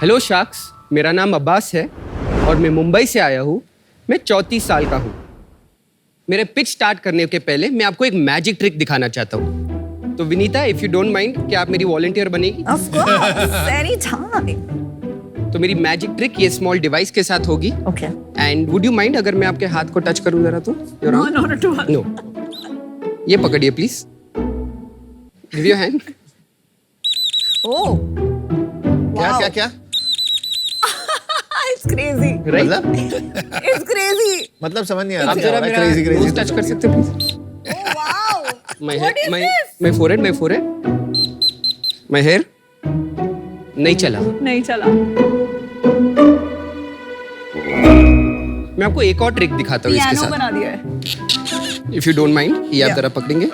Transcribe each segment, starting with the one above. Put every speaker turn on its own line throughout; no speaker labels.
Hello sharks, मेरा नाम अब्बास है और मैं मुंबई से आया हूँ। मैं 34 साल का हूँ। मेरे पिच स्टार्ट करने के पहले मैं आपको एक मैजिक ट्रिक दिखाना चाहता हूँ। तो Vinita, if you don't mind, क्या आप मेरी वॉलंटियर बनेगी?
Of course, anytime.
तो मेरी मैजिक ट्रिक ये स्मॉल डिवाइस के साथ होगी।
Okay.
And would you mind अगर मैं आपके हाथ को टच करूँ जरा तो?
No, not at all.
No. ये पकड़िए please. Give your hand.
Oh,
क्या क्या क्या
it's crazy.
राइट?
मतलब
It's crazy.
मतलब समझ नहीं आ रहा
आप
क्या
जरा
हो रहा है?
मेरा
Crazy, crazy
नोज टच कर सकते हो please?
Oh wow.
My
What is this?
my forehead, my forehead. My hair. नहीं चला।
नहीं चला.
मैं आपको एक और ट्रिक दिखाता हूँ इसके
पियानो
साथ।
बना दिया है.
इफ यू डोंट माइंड, ये आप
Yeah.
जरा पकड़ेंगे।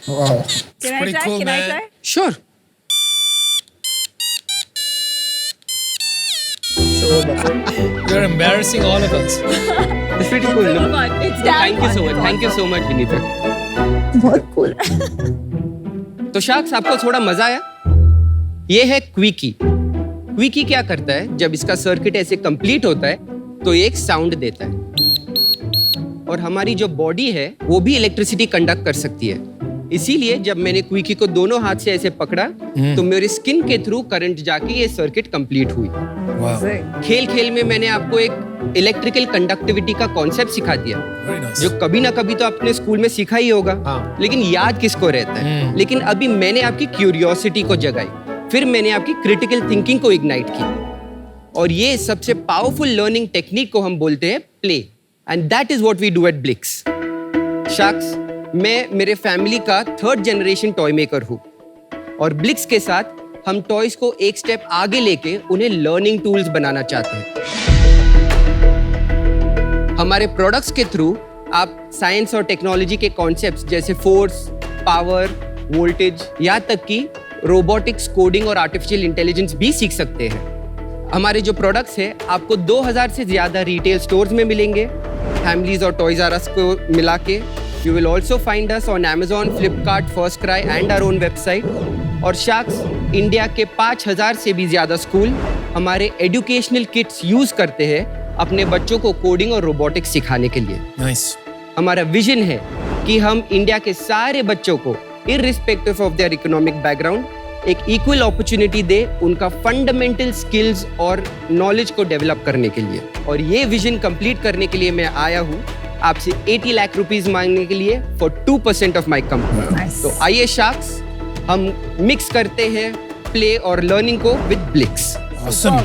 Wow.
Can I
pretty
try?
cool,
Can I
man.
try?
Sure.
You're embarrassing all of us.
It's pretty cool, no?
It's damn
Thank you so
fun.
much. Thank you so much, Vinita.
बहुत cool है.
तो sharks, आपको थोड़ा मजा आया? ये है quickie. Quickie क्या करता है? जब इसका सर्किट ऐसे कंप्लीट होता है तो ये एक साउंड देता है और हमारी जो बॉडी है वो भी इलेक्ट्रिसिटी कंडक्ट कर सकती है। इसीलिए जब मैंने क्विकी को दोनों हाथ से ऐसे पकड़ा तो मेरी स्किन के थ्रू करंट जाके ये सर्किट कंप्लीट हुई।
Wow.
खेल खेल में मैंने आपको एक इलेक्ट्रिकल कंडक्टिविटी का कॉन्सेप्ट सिखा दिया,
Very nice.
जो कभी ना कभी तो आपने स्कूल में सीखा ही होगा।
हाँ।
लेकिन याद किसको रहता है? लेकिन अभी मैंने आपकी क्यूरियोसिटी को जगाई, फिर मैंने आपकी क्रिटिकल थिंकिंग को इग्नाइट की, और ये सबसे पावरफुल लर्निंग टेक्निक को हम बोलते हैं play, and that is what we do at Blix. Sharks, मैं मेरे फैमिली का 3rd जनरेशन टॉय मेकर हूँ और ब्लिक्स के साथ हम टॉयज को एक स्टेप आगे लेके उन्हें लर्निंग टूल्स बनाना चाहते हैं। हमारे प्रोडक्ट्स के थ्रू आप साइंस और टेक्नोलॉजी के कॉन्सेप्ट्स जैसे फोर्स, पावर, वोल्टेज, यहाँ तक कि रोबोटिक्स, कोडिंग और आर्टिफिशियल इंटेलिजेंस भी सीख सकते हैं। हमारे जो प्रोडक्ट्स हैं आपको 2000 से ज्यादा रिटेल स्टोर्स में मिलेंगे, फैमिलीज और टॉयज आर अस को मिला के। You will also find us on Amazon, Flipkart, FirstCry and our own website. और शार्क्स, इंडिया के 5000 से भी ज्यादा स्कूल हमारे एजुकेशनल किट्स यूज करते हैं अपने बच्चों को कोडिंग और रोबोटिक्स सिखाने के लिए।
Nice.
हमारा विजन है कि हम इंडिया के सारे बच्चों को irrespective of their economic background एक इक्वल अपॉर्चुनिटी दे उनका फंडामेंटल स्किल्स और नॉलेज को डेवलप करने के लिए। और ये विजन कंप्लीट करने के लिए मैं आया हूँ आपसे 80 लाख रुपीस मांगने के लिए for 2% of my company.
Nice.
तो आइए शार्क्स, हम मिक्स करते हैं प्ले और लर्निंग को विद ब्लिक्स।
Awesome.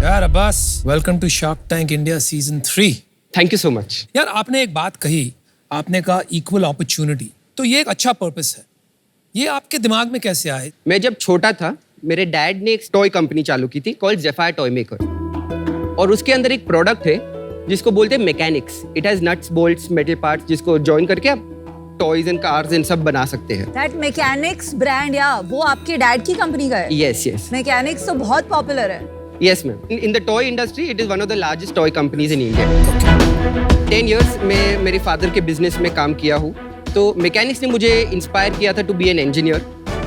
यार Abbas, welcome to Shark Tank India season 3।
Thank you so much.
यार आपने एक बात कही, आपने कहा इक्वल अपॉर्चुनिटी, तो ये एक अच्छा पर्पस है। ये आपके दिमाग में कैसे आए?
मैं जब छोटा था, मेरे डैड ने एक टॉय कंपनी चालू की थी कॉल्ड ज़ेफायर टॉय मेकर, और उसके अंदर एक प्रोडक्ट है जिसको बोलते हैं mechanics. It has nuts, bolts, metal parts जिसको जॉइन करके आप टॉयज एंड कार्स एंड सब बना सकते हैं।
That mechanics brand, या वो आपके डैड की कंपनी का है.
यस यस
Mechanics तो बहुत पॉपुलर है.
Yes ma'am. In the toy industry it is one of the largest toy companies in India. 10 years में मेरे फादर के बिजनेस में काम किया हूँ। तो मैकेनिक्स ने मुझे इंस्पायर किया था to be an engineer.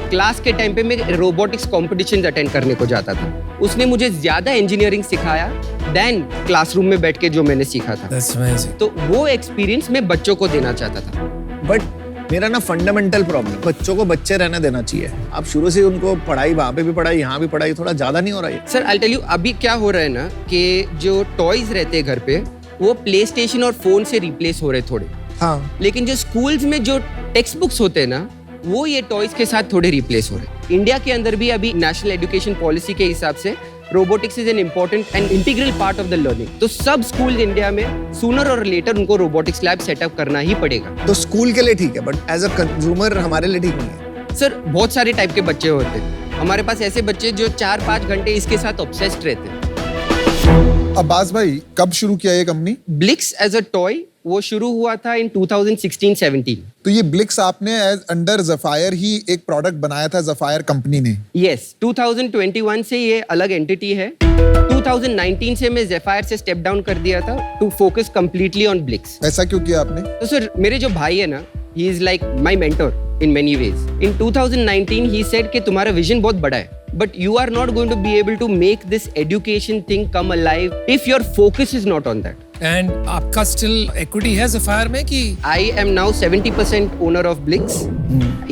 Class के टाइम पे मैं रोबोटिक्स कॉम्पिटिशन अटेंड करने को जाता था। उसने मुझे ज्यादा इंजीनियरिंग सिखाया देन क्लासरूम में बैठ के जो मैंने सीखा था।
That's amazing.
तो वो एक्सपीरियंस मैं बच्चों को देना चाहता था।
बट मेरा ना फंडामेंटल प्रॉब्लम, बच्चों को बच्चे रहने देना चाहिए। आप शुरू से उनको पढ़ाई, वहाँ पे भी पढ़ाई, यहाँ भी पढ़ाई, थोड़ा ज्यादा नहीं हो रहा है?
सर आई टेल यू, अभी क्या हो रहा है ना कि जो टॉयज रहते हैं घर पे वो प्ले स्टेशन और फोन से रिप्लेस हो रहे थोड़े।
हाँ।
लेकिन जो स्कूल्स में जो टेक्स्ट बुक्स होते हैं ना, वो ये टॉयज के साथ थोड़े रिप्लेस हो रहे हैं। इंडिया के अंदर भी अभी नेशनल एजुकेशन पॉलिसी के हिसाब से robotics is an important and integral part of the learning. तो सब स्कूल इंडिया में सूनर और लेटर उनको रोबोटिक्स लैब सेटअप करना ही पड़ेगा।
तो स्कूल के लिए ठीक है, बट एज अ कंज्यूमर हमारे लिए ठीक नहीं है।
सर बहुत सारे टाइप के बच्चे होते हैं हमारे पास, ऐसे बच्चे जो 4-5 घंटे इसके साथ ऑब्सेस्ड रहते हैं।
अब्बास भाई, कब शुरू किया ये कंपनी?
ब्लिक्स एज अ टॉय वो शुरू हुआ था इन 2016-17।
तो ये ब्लिक्स आपने एज अंडर ज़ेफायर ही एक प्रोडक्ट बनाया था ज़ेफायर कंपनी ने?
यस, 2021 से ये अलग एंटिटी है। 2019 से मैं ज़ेफायर से स्टेप डाउन कर दिया था टू फोकस कंप्लीटली ऑन ब्लिक्स।
ऐसा क्यों किया आपने?
तो सर मेरे जो भाई है ना, He is like my mentor in many ways. In 2019, he said कि तुम्हारा vision बहुत बड़ा है, but you are not going to be able to make this education thing come alive if your focus is not on that.
And आपका still equity है Sapphire में कि
I am now 70% owner of Blix.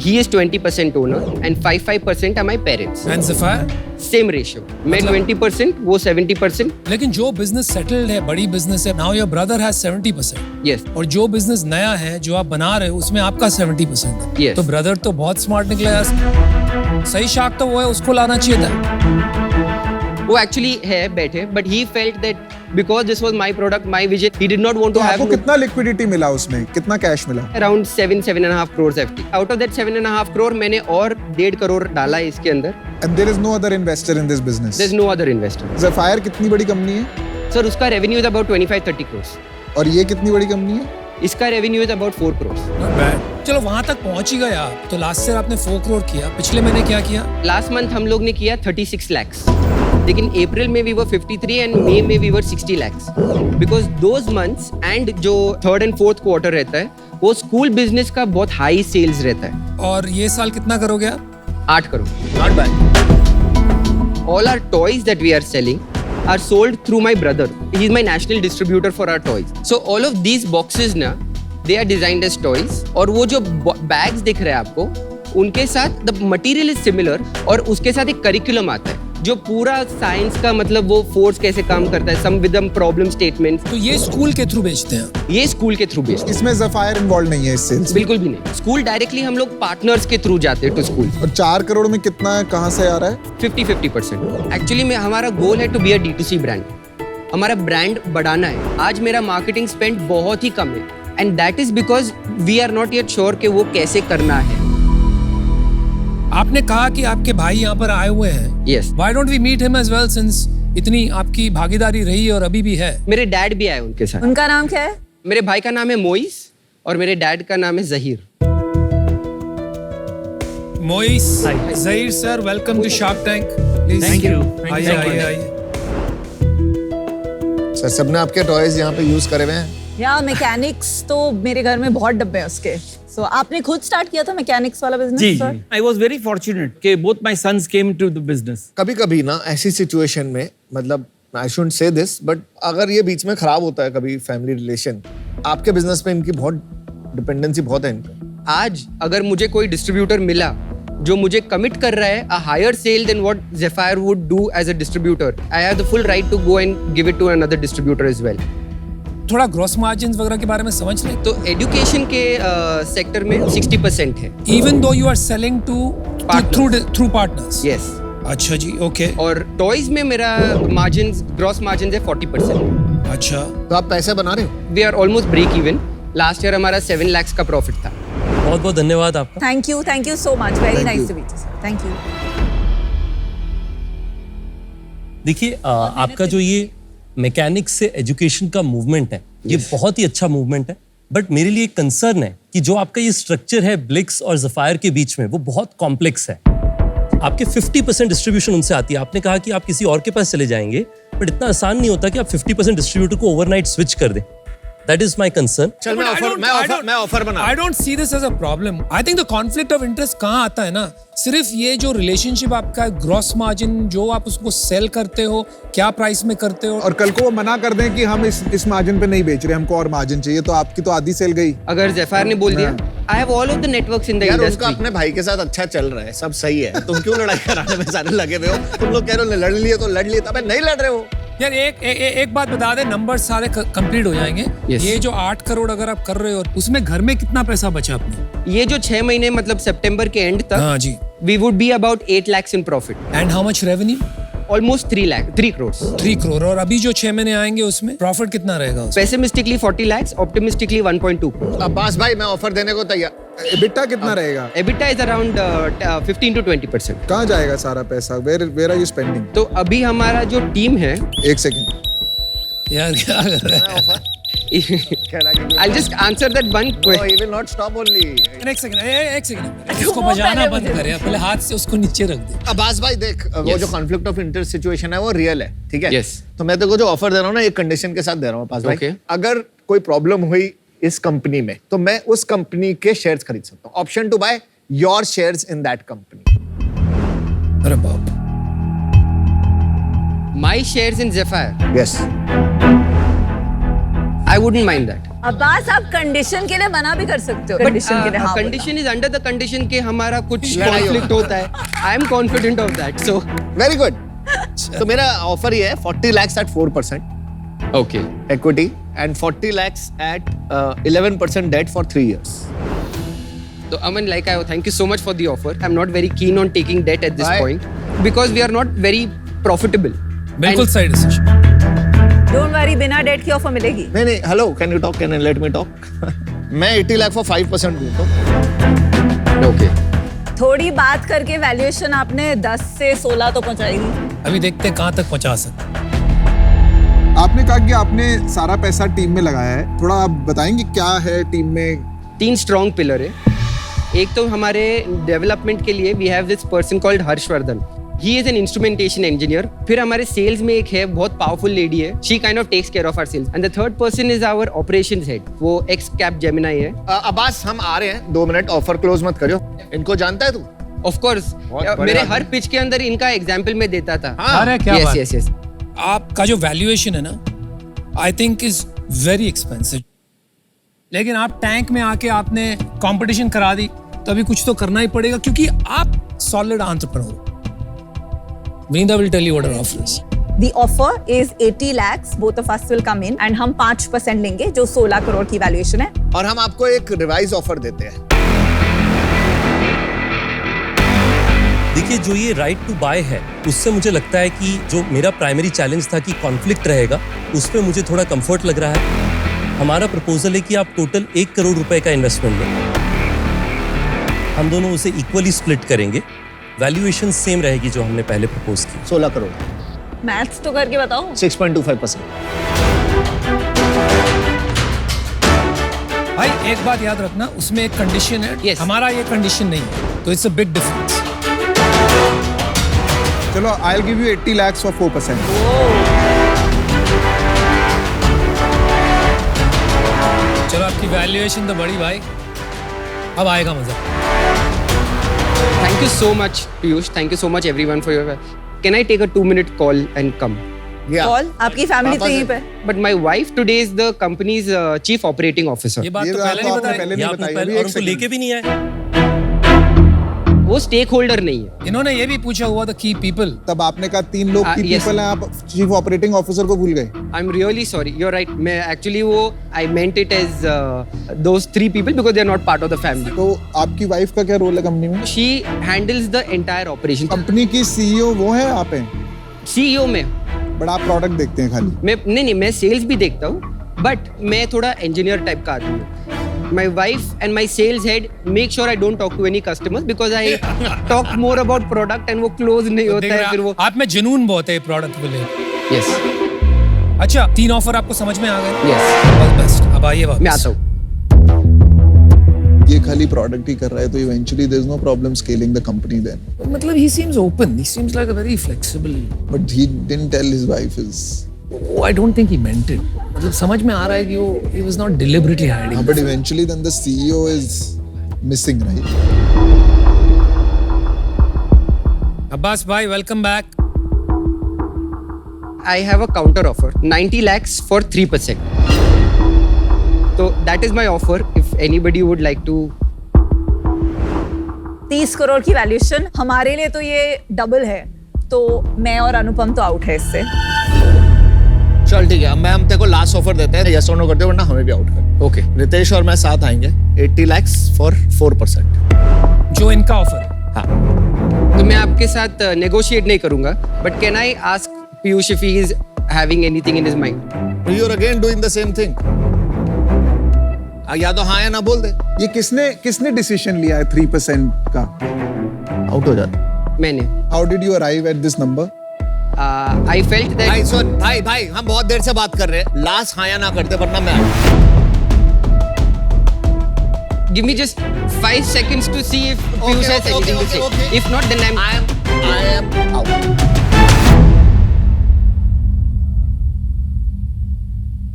He is 20% owner and 5% are my parents.
And Sapphire?
Same ratio. मैं 20%, वो 70%.
लेकिन जो business settled है, बड़ी बिजनेस है, now your brother has 70%.
Yes.
और जो बिजनेस नया है जो आप बना रहे हो उसमें आपका 70% है.
Yes.
तो ब्रदर तो बहुत स्मार्ट निकला यार. सही शाख तो वो है, उसको लाना चाहिए था.
वो एक्चुअली है बैठे, but he felt that because this was my product, my vision, he did not want
तो
to have
आपको कितना लिक्विडिटी मिला उसमें, कितना कैश मिला?
around 7.5 crores FT. Out of that 7.5 crore, मैंने और 1.5 crore डाला है इसके अंदर.
And there is no other investor in this business.
There's no other investor.
Sapphire कितनी बड़ी कंपनी है?
Sir, उसका revenue is about 25-30 crores.
और ये कितनी बड़ी कंपनी है?
इसका revenue is about 4 crores.
Not bad. चलो वहां तक पहुंच ही गए आप. तो लास्ट ईयर आपने 4 करोड़ किया. पिछले महीने क्या किया?
Last month हम लोग ने किया 36 lakhs. लेकिन अप्रैल में we were 53 and मई में we were 60 lakhs. Because those months and जो third and fourth quarter रहता है, वो स्कूल बिजनेस का बहुत हाई सेल्स रहता है.
और ये साल कितना करोगे आप?
8 crore. Not bad. All our toys that we are selling are sold through my brother. He is my national distributor for our toys. So all of these boxes ना, they are designed as toys. और वो जो bags दिख रहे हैं आपको, उनके साथ the material is similar और उसके साथ एक curriculum आता है जो पूरा साइंस का मतलब वो फोर्स कैसे काम करता है, सम विद प्रॉब्लम स्टेटमेंट्स.
तो ये स्कूल के थ्रू बेचते हैं?
ये स्कूल के थ्रू बेचते
इसमें Sapphire इन्वॉल्व नहीं है इस सेल्स?
बिल्कुल भी नहीं. स्कूल डायरेक्टली हम लोग पार्टनर्स के थ्रू जाते हैं टू स्कूल.
और 4 करोड़ में कितना है, कहाँ से आ रहा है?
50-50%. एक्चुअली में हमारा गोल है to be a D2C brand. हमारा ब्रांड बढ़ाना है. आज मेरा मार्केटिंग स्पेंड बहुत ही कम है and that is because we are not yet sure कि वो कैसे करना है.
आपने कहा कि आपके भाई यहाँ पर आए हुए हैं.
Yes.
Why don't we meet him as well since इतनी आपकी भागीदारी रही है और अभी भी है?
मेरे डैड भी आए उनके साथ.
उनका नाम क्या है?
मेरे भाई का नाम है मोइस और मेरे डैड का नाम है Zaheer.
Moiz, Zaheer sir, welcome to Shark Tank.
Thank you.
आइए आइए आइए.
सर सबने आपके टॉयज यहाँ पे यूज करे हुए हैं.
या मैकेनिक्स तो मेरे घर में बहुत डब्बे हैं उसके. सो आपने खुद स्टार्ट किया था मैकेनिक्स वाला बिजनेस?
जी,
sir?
I was very fortunate कि both my sons came to the business.
कभी कभी ना ऐसी सिचुएशन में मतलब आई शुडंट से दिस बट अगर ये बीच में खराब होता है कभी फैमिली रिलेशन, आपके बिजनेस पे इनकी बहुत डिपेंडेंसी बहुत है इनका.
आज अगर मुझे कोई डिस्ट्रीब्यूटर मिला जो मुझे कमिट कर रहा है a higher sale than what Sapphire would do as a distributor, I have the full right to go and give it to another distributor as well.
थोड़ा ग्रॉस मार्जिन वगैरह के बारे में समझ लें.
तो एजुकेशन के सेक्टर में 60% है.
Even though you are selling to through partners?
Yes.
अच्छा जी, ओके.
और टॉयज में मेरा मार्जिन ग्रॉस मार्जिन है 40%.
अच्छा.
तो आप पैसे बना रहे हो?
We are almost break even. Last year हमारा 7 lakhs का प्रॉफिट था.
बहुत बहुत धन्यवाद आपका.
Thank you so much. Very nice to meet you sir. Thank you.
देखिए आपका जो ये मैकेनिक्स से एजुकेशन का मूवमेंट है, ये बहुत ही अच्छा मूवमेंट है. बट मेरे लिए कंसर्न है कि जो आपका ये स्ट्रक्चर है ब्लिक्स और Sapphire के बीच में, वो बहुत कॉम्प्लेक्स है. आपके 50% डिस्ट्रीब्यूशन उनसे आती है. आपने कहा कि आप किसी और के पास चले जाएंगे, बट इतना आसान नहीं होता कि आप 50% डिस्ट्रीब्यूटर को ओवरनाइट स्विच कर दें. That is my concern.
चल मैं ऑफर बना.
I don't see this as a problem. I think the conflict of interest कहाँ आता है ना, सिर्फ ये जो रिलेशनशिप आपका ग्रॉस मार्जिन जो आप उसको सेल करते हो, क्या प्राइस में करते हो.
और कल को वो मना कर दें कि हम इस मार्जिन पे नहीं बेच रहे, हमको और मार्जिन चाहिए, तो आपकी तो आधी सेल गई.
अगर Sapphire ने बोल दिया I have all of the networks in the
यार उनका
इंडस्ट्री.
अपने भाई के साथ अच्छा चल रहा है, सब सही है. तुम क्यों लड़ाई कराने में सारे लगे हुए हो? तुम लोग कह रहे हो लड़ लिए तो लड़ लिए, तब नहीं लड़ रहे हो.
यार एक बात बता दे, नंबर सारे कंप्लीट हो जाएंगे.
Yes.
ये जो 8 करोड़ अगर आप कर रहे हो, उसमें घर में कितना पैसा बचा आपने?
ये जो 6 महीने मतलब सितंबर के एंड तक
हाँ जी.
we would be about 8 lakhs in profit.
And how much revenue?
Almost 3 crores.
3 crore. और अभी जो 6 महीने आएंगे उसमें प्रॉफिट कितना रहेगा उसमें?
Pessimistically 40 lakhs, optimistically 1.2 crores.
Abbas भाई मैं ऑफर देने को तैयार.
EBITDA कितना रहेगा?
EBITDA is around 15 to 20%.
कहाँ जाएगा सारा पैसा? Where are you spending?
तो अभी हमारा जो टीम है,
एक सेकंड.
यार क्या कर रहा है?
I'll just answer that one
No,
question.
he will not stop only.
एक सेकंड उसको बजाना बंद करे, पहले हाथ से उसको नीचे रख दे.
अब्बास भाई देख, वो
Yes.
जो कॉन्फ्लिक्ट ऑफ इंटरेस्ट सिचुएशन है वो रियल है, ठीक है?
Yes.
तो मैं तेरे को जो ऑफर दे रहा हूँ ना, एक कंडीशन के साथ दे रहा हूँ अब्बास भाई.
Okay.
अगर कोई प्रॉब्लम हुई इस कंपनी में, तो मैं उस कंपनी के शेयर्स खरीद सकता हूँ. Option to buy your shares in that company.
अरे बाप.
My shares in Zephyr,
यस.
I wouldn't mind that.
Abbas आप कंडीशन के लिए मना भी कर सकते हो. कंडीशन के लिए हाँ.
Condition is under the condition कि हमारा कुछ
लड़ाई
conflict होता है. I am confident of that. So
very good. तो मेरा ऑफर ये है 40 lakhs at 4%
okay.
equity and 40 lakhs at 11% debt for 3 years.
So Aman, like I thank you so much for the offer. I'm not very keen on taking debt at this
Why?
point because we are not very profitable.
बिल्कुल
And-
सही decision.
Don't worry, बिना date की offer मिलेगी.
नहीं, hello, can you talk, can let me talk. मैं 80 lakh for 5% दूं तो.
Okay.
थोड़ी बात करके वैल्यूएशन आपने 10 से 16 तो पहुंचाई दी.
अभी देखते हैं कहाँ तक पहुंचा सकते.
आपने कहा कि आपने सारा पैसा टीम में लगाया है, थोड़ा आप बताएंगे क्या है टीम में?
3 स्ट्रॉन्ग पिलर है. एक तो हमारे डेवलपमेंट के लिए we have this person called Harshvardhan. He is an instrumentation engineer. फिर हमारे सेल्स में एक है, बहुत पावरफुल लेडी है. She kind of takes care of our sales. And the third person is our operations head. वो एक्स कैप जेमिनाई है.
अब्बास, हम आ रहे हैं, 2 मिनट, ऑफर क्लोज मत करियो. इनको जानता है तू?
ऑफ कोर्स
बढ़िया
मेरे
आदमी.
हर पिच के अंदर इनका एग्जांपल मैं देता था.
अरे क्या
यस
बात.
Yes yes.
आपका जो वैल्यूएशन है ना, I think is very expensive. लेकिन आप टैंक में आके आपने कंपटीशन करा दी, तो अभी कुछ तो करना ही पड़ेगा क्योंकि आप सॉलिड एंटरप्रेन्योर हो. Vrinda will tell you what our offer is.
The offer is 80 lakhs. Both of us will come in and हम 5% लेंगे, जो 16 करोड़ की वैल्यूएशन है.
और हम आपको एक रिवाइज ऑफर देते हैं.
देखिए, जो ये राइट टू बाय है, उससे मुझे लगता है कि जो मेरा प्राइमरी चैलेंज था कि कॉन्फ्लिक्ट रहेगा, उसमें मुझे थोड़ा कंफर्ट लग रहा है. हमारा प्रपोजल है कि आप टोटल 1 करोड़ रुपए का इन्वेस्टमेंट लें. हम दोनों उसे इक्वली स्प्लिट करेंगे. वैल्यूएशन सेम रहेगी जो हमने पहले प्रपोज की.
16 करोड़.
मैथ्स तो करके बताओ.
6.25%.
भाई एक बात याद रखना, उसमें एक कंडीशन है.
Yes.
हमारा ये कंडीशन नहीं है, तो इट्स अ बिग डिफरेंस.
चलो, I'll give you 80 lakhs for 4%.
चलो, आपकी वैल्यूएशन तो बड़ी भाई. अब आएगा मजा.
Thank you so much, Piyush. Thank you so much, everyone, for your. Can I take a 2-minute call and come?
Yeah.
Call, आपकी फैमिली तो यहीं पे.
But my wife today is the company's chief operating officer.
ये बात
ये
तो
बात
पहले
तो
नहीं
आपने
बताई.
पहले
ये
नहीं
आपने
बताई.
पहले
अभी
और
एक
उनको लेके
सेकंड.
भी नहीं आए.
वो स्टेक होल्डर नहीं है.
इन्होंने ये भी पूछा हुआ था की पीपल.
तब आपने कहा 3 लोग की
yes.
पीपल हैं, आप चीफ ऑपरेटिंग ऑफिसर को भूल गए.
I'm really sorry. You're right. मैं actually वो I meant it as those 3 people because they are not part of the family.
तो आपकी वाइफ का क्या रोल है कंपनी में?
She handles the entire operation.
Company की सीईओ वो है, आप हैं,
CEO में
बट आप प्रोडक्ट देखते हैं खाली.
मैं नहीं मैं सेल्स भी देखता हूँ, बट मैं थोड़ा इंजीनियर टाइप का आदमी हूँ. My wife and my sales head make sure I don't talk to any customers because I talk more about product and वो close नहीं होता है फिर वो.
आप में जुनून बहुत है प्रोडक्ट को लेकर.
Yes.
अच्छा, 3 ऑफर आपको समझ में आ गए.
Yes.
All best. अब आइए वापस.
मैं आता हूँ.
ये खाली प्रोडक्ट ही कर रहा है, तो eventually there is no problem scaling the company then.
मतलब he seems open. He seems like a very flexible.
But he didn't tell his wife is.
Oh, I don't think he meant it. मतलब समझ में आ रहा है कि वो he was not deliberately hiding.
But eventually then the CEO is missing, right?
Abbas भाई, welcome back.
I have a counter offer, 90 lakhs for 3%. So that is my offer. If anybody would like to.
30 crore की valuation हमारे लिए तो ये double है. तो मैं और अनुपम तो आउट है इससे.
चल ठीक है, हम तेरे को लास्ट ऑफर देते हैं. यस और नो करते हो, वरना हमें भी आउट कर.
Okay.
रितेश और मैं साथ आएंगे. 80 lakhs for 4%.
जो इनका ऑफर है.
हाँ.
तो मैं आपके साथ negotiate नहीं करूँगा. But can I ask Piyush if he is having anything in his mind?
You're again doing the same thing. या तो हाँ या ना बोल दे.
ये किसने डिसीजन लिया है 3% का?
आउट हो जाता.
मैंने.
How did you arrive at this number?
I felt that.
भाई सुन, भाई हम बहुत देर से बात कर रहे हैं. लास्ट हाँ या ना करते, वरना मैं
Give me just 5 seconds to see if Piyush has anything to say.
okay.
If not, then
I am out.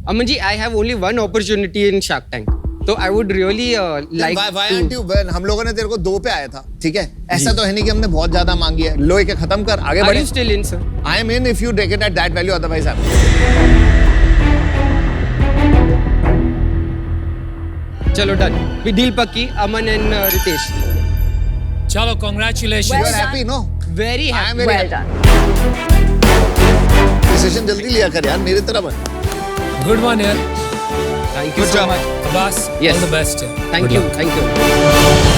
Aman ji, I have only one opportunity in Shark Tank. So I would really like
why
to...
aren't you when हम लोगों ने तेरे को 2 पे आया था, ठीक है? ऐसा तो है नहीं कि हमने बहुत ज्यादा मांगी है. लो एक खत्म कर, आगे
Are
बढ़े.
you still in, sir?
I am in if you take it at that value, otherwise I'm.
चलो done. We deal पक्की. Aman and Ritesh.
चलो congratulations.
You are happy, no?
Very
I am
happy.
very
Well
happy.
done.
Decision जल्दी लिया कर यार, मेरी तरह बन.
Good one यार.
Thank you so much.
Abbas,
Yes.
all the best.
Thank
Good
you.
luck.
Thank you.